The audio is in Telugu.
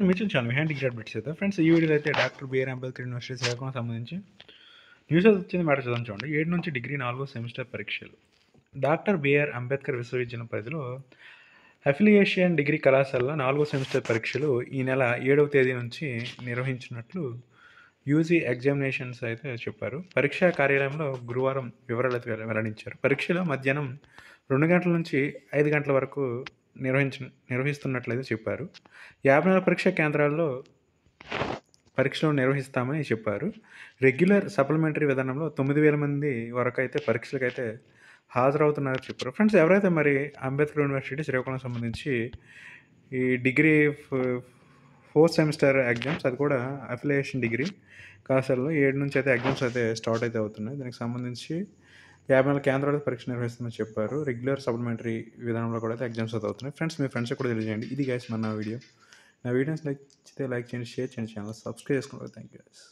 మీరు ఛానల్ హ్యాండ్ డిగ్రీ అప్డేట్స్ అయితే ఫ్రెండ్స్ ఈ వీడియోలో అయితే doctor B R Ambedkar university Srikakulam సంబంధించి న్యూస్ వచ్చింది మాట చదవని చూడండి. 7 నుంచి డిగ్రీ 4వ సెమిస్టర్ పరీక్షలు. డాక్టర్ బిఆర్ అంబేద్కర్ విశ్వవిద్యాలయం పరిధిలో అఫిలియేషన్ డిగ్రీ కళాశాలలో 4వ సెమిస్టర్ పరీక్షలు ఈ నెల 7వ తేదీ నుంచి నిర్వహించినట్లు యూజీ ఎగ్జామినేషన్స్ అయితే చెప్పారు. పరీక్షా కార్యాలయంలో గురువారం వివరాలు అయితే వెల్లడించారు. పరీక్షలు మధ్యాహ్నం 2 గంటల నుంచి 5 గంటల వరకు నిర్వహిస్తున్నట్లయితే చెప్పారు. 54 పరీక్షా కేంద్రాల్లో పరీక్షలు నిర్వహిస్తామని చెప్పారు. రెగ్యులర్ సప్లిమెంటరీ విధానంలో 9,000 మంది వరకు అయితే పరీక్షలకైతే హాజరవుతున్నారని చెప్పారు. ఫ్రెండ్స్, ఎవరైతే మరి అంబేద్కర్ యూనివర్సిటీ శ్రీకాకుళం సంబంధించి ఈ డిగ్రీ 4th సెమిస్టర్ ఎగ్జామ్స్, అది కూడా అఫిలియేషన్ డిగ్రీ కళాశాలలో 7 నుంచి అయితే ఎగ్జామ్స్ అయితే స్టార్ట్ అయితే అవుతున్నాయి. దీనికి సంబంధించి 54 కేంద్రాలు పరీక్ష నిర్వహిస్తామని చెప్పారు. రెగ్యులర్ సప్లిమెంటరీ విధానంలో కూడా అయితే ఎగ్జామ్స్ అయితే అవుతున్నాయి. ఫ్రెండ్స్, మీ ఫ్రెండ్స్కి కూడా తెలియజేయండి. ఇది గైస్ మన వీడియో. నా వీడియోస్ నచ్చితే లైక్ చేయండి, షేర్ చేయండి, ఛానల్ సబ్స్క్రైబ్ చేసుకోండి. Thank you guys.